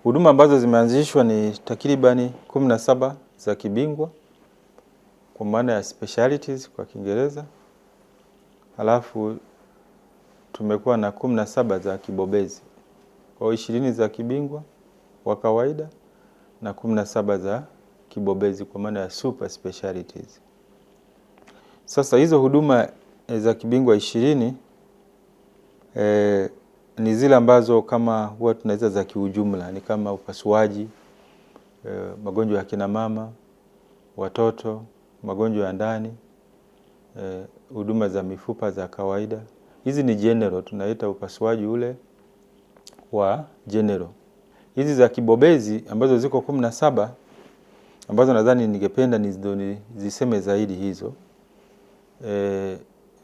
Huduma ambazo zimeanzishwa ni takribani 17 za kibingwa kwa maana ya specialties kwa Kiingereza. Halafu tumekuwa na 17 za kibobezi. Kwa 20 za kibingwa wa kawaida na 17 za kibobezi kwa maana ya super specialties. Sasa hizo huduma za kibingwa 20 ni zile ambazo kama huwa tunaweza za kiujumla, ni kama upasuaji, magonjwa ya kina mama, watoto, magonjwa ya ndani, huduma za mifupa za kawaida. Hizi ni general, tunaita upasuaji ule wa general. Hizi za kibobezi ambazo ziko 17 ambazo nadhani ningependa niziseme zaidi hizo.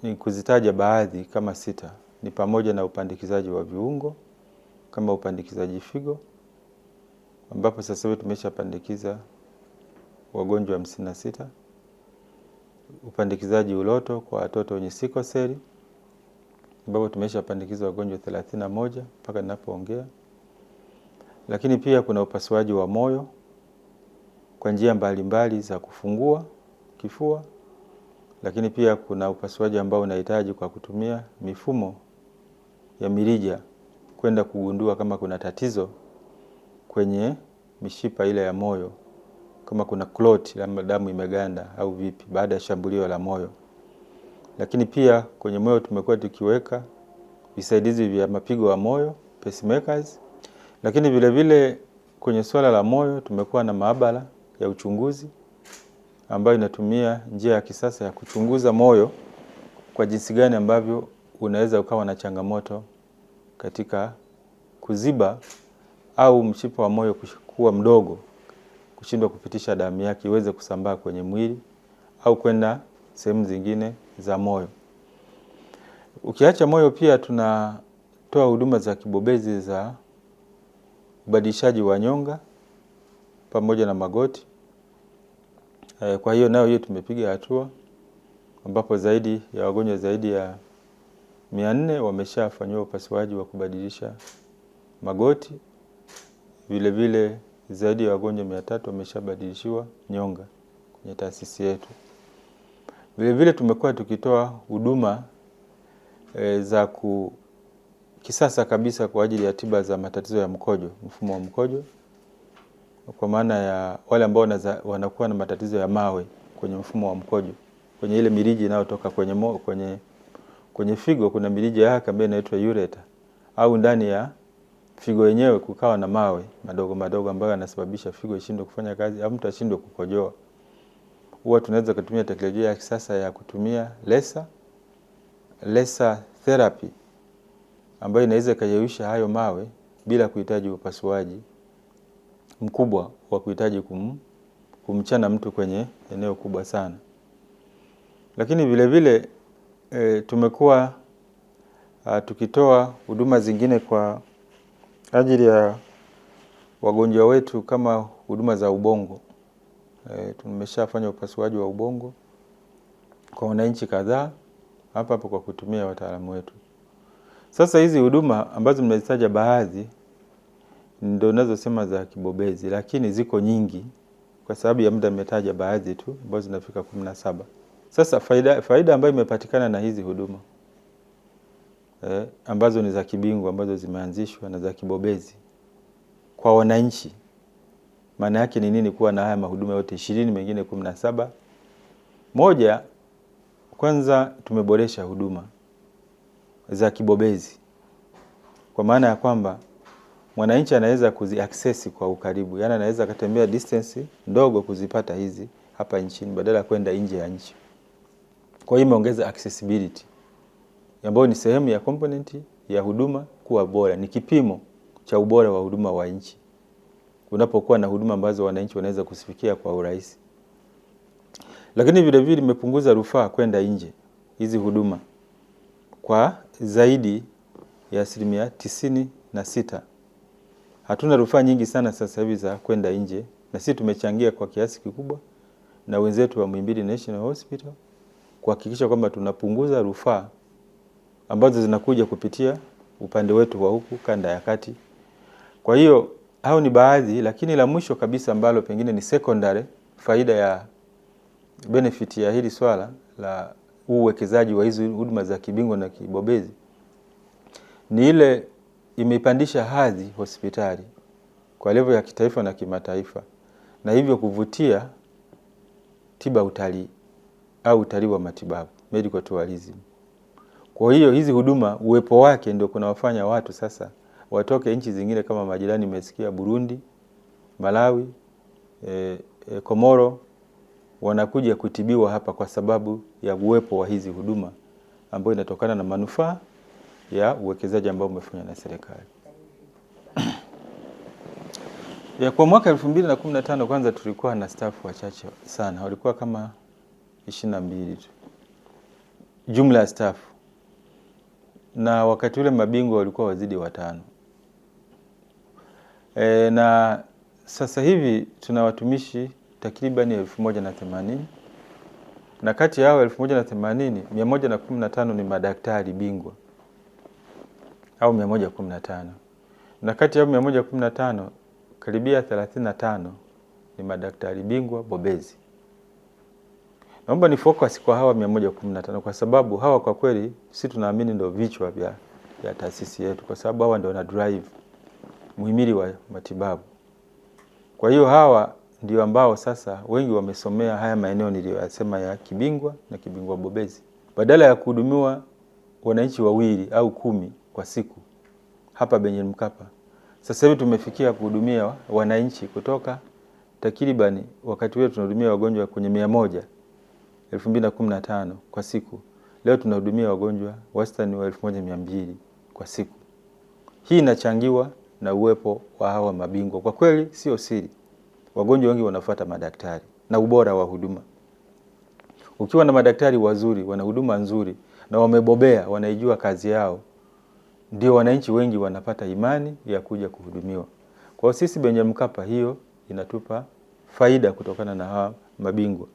Ni kuzitaja baadhi kama 6. Ni pamoja na upandikizaji wa viungo kama upandikizaji figo, ambapo sasa hivi tumeshapandikiza wagonjwa 56. Upandikizaji uloto kwa watoto wenye sickle cell, ambapo tumeshapandikiza wagonjwa 31 mpaka ninapoongea. Lakini pia kuna upasuaji wa moyo kwa njia mbalimbali za kufungua kifua. Lakini pia kuna upasuaji ambao unahitaji kwa kutumia mifumo ya mirija kwenda kugundua kama kuna tatizo kwenye mishipa ile ya moyo, kama kuna clot ama damu imeganda au vipi baada ya shambulio la moyo. Lakini pia kwenye moyo tumekuwa tukiweka visaidizi vya mapigo ya moyo, pacemakers. Lakini vile vile kwenye swala la moyo tumekuwa na maabara ya uchunguzi ambayo inatumia njia ya kisasa ya kuchunguza moyo kwa jinsi gani ambavyo unaweza ukawa na changamoto katika kuziba au mshipa wa moyo kuwa mdogo, kushindwa kupitisha damu yake iweze kusambaa kwenye mwili au kwenda sehemu zingine za moyo. Ukiacha moyo, pia tunatoa huduma za kibobezi za ubadilishaji wa nyonga pamoja na magoti. Kwa hiyo nayo tumepiga hatua, ambapo zaidi ya wagonjwa zaidi ya 400 wameshafanywa upasuaji wa kubadilisha magoti. Vile vile zaidi ya wagonjwa 300 wameshabadilishiwa nyonga kwenye taasisi yetu. Vile vile tumekuwa tukitoa huduma za kisasa kabisa kwa ajili ya tiba za matatizo ya mkojo, mfumo wa mkojo, kwa maana ya wale ambao wanakuwa na matatizo ya mawe kwenye mfumo wa mkojo, kwenye ile mirija inayotoka kwenye figo. Kuna mirija yake ambayo inaitwa ureter, au ndani ya figo yenyewe kukawa na mawe madogo madogo ambayo yanasababisha figo ishindwe kufanya kazi au mtu ashindwe kukojoa. Huwa tunaweza kutumia teknolojia ya kisasa ya kutumia laser therapy ambayo inaweza kuyeyusha hayo mawe bila kuhitaji upasuaji mkubwa wa kuhitaji kumchana mtu kwenye eneo kubwa sana. Lakini vile vile tumekuwa tukitoa huduma zingine kwa ajili ya wagonjwa wetu kama huduma za ubongo. Tumeshafanya upasuaji wa ubongo kwa wananchi kadhaa hapa kwa kutumia wataalamu wetu. Sasa hizi huduma ambazo nimezitaja baadhi ndio ninazosema za kibobezi, lakini ziko nyingi. Kwa sababu ya muda nimetaja baadhi tu ambazo zinafika 17. Sasa faida ambayo imepatikana na hizi huduma ambazo ni za kibingwa, ambazo zimeanzishwa na za kibobezi kwa wananchi, maana yake ni nini kuwa na haya mahuduma yote 20 mengine 17? Moja, kwanza tumeboresha huduma za kibobezi kwa maana ya kwamba mwananchi anaweza kuziaccess kwa ukaribu. Yaani anaweza kutembea distance ndogo kuzipata hizi hapa nchini badala kwenda nje ya nchi. Kwa hiyo imeongeza accessibility, ambayo ni sehemu ya component ya huduma kuwa bora, ni kipimo cha ubora wa huduma wa nchi. Unapokuwa na huduma ambazo wananchi wanaweza kusifikia kwa urahisi. Lakini vile vile imepunguza rufaa kwenda nje hizi huduma kwa zaidi ya 96%. Hatuna rufaa nyingi sana sasa hivi za kwenda nje, na sisi tumechangia kwa kiasi kikubwa na wenzetu wa Muhimbili National Hospital kuhakikisha kwamba tunapunguza rufaa ambazo zinakuja kupitia upande wetu wa huku kanda ya kati. Kwa hiyo Hao ni baadhi, lakini la mwisho kabisa ambalo pengine ni secondary faida ya benefit ya hili swala la uwekezaji wa hizi huduma za kibingwa na kibobezi ni ile imeipandisha hadhi hospitali kwa level ya kitaifa na kimataifa, na hivyo kuvutia tiba utalii au utalii wa matibabu, medical tourism. Kwa hiyo hizi huduma uwepo wake ndio kunawafanya watu sasa watoke nchi zingine kama majirani, nimesikia Burundi, Malawi, Komoro, wanakuja kutibiwa hapa kwa sababu ya uwepo wa hizi huduma ambayo inatokana na manufaa ya uwekezaji ambao umefanywa na serikali. Kwa mwaka 2015 kwanza tulikuwa na staff wachache sana, walikuwa kama 22 tu jumla ya staff, na wakati ule mabingwa walikuwa wazidi 5. Na sasa hivi tuna watumishi takriban 1180, na kati yao 1180 115 ni madaktari bingwa au 115, na kati yao 115 karibia 35 ni madaktari bingwa bobezi. Naomba ni focus kwa hawa 115 kwa sababu hawa kwa kweli sisi tunaamini ndio vichwa vya taasisi yetu, kwa sababu hawa ndio wana drive muhimili wa matibabu. Kwa hiyo hawa ndio ambao sasa wengi wamesomea haya maeneo niliyoyasema ya kibingwa na kibingwa bobezi. Badala ya kuhudumiwa wananchi 2 au 10 kwa siku hapa Benjamin Mkapa, sasa hivi tumefikia kuhudumia wananchi kutoka takribani, wakati wetu tunahudumia wagonjwa kwenye 100 2015 kwa siku, leo tunahudumia wagonjwa wastani wa 1200 kwa siku. Hii inachangiwa na uwepo wa hawa mabingwa. Kwa kweli sio siri, wagonjwa wengi wanafuata madaktari na ubora wa huduma. Ukiwa na madaktari wazuri, wana huduma nzuri na wamebobea, wanaijua kazi yao, ndio wananchi wengi wanapata imani ya kuja kuhudumiwa. Kwa sisi Benjamin Mkapa hiyo inatupa faida kutokana na hawa mabingwa.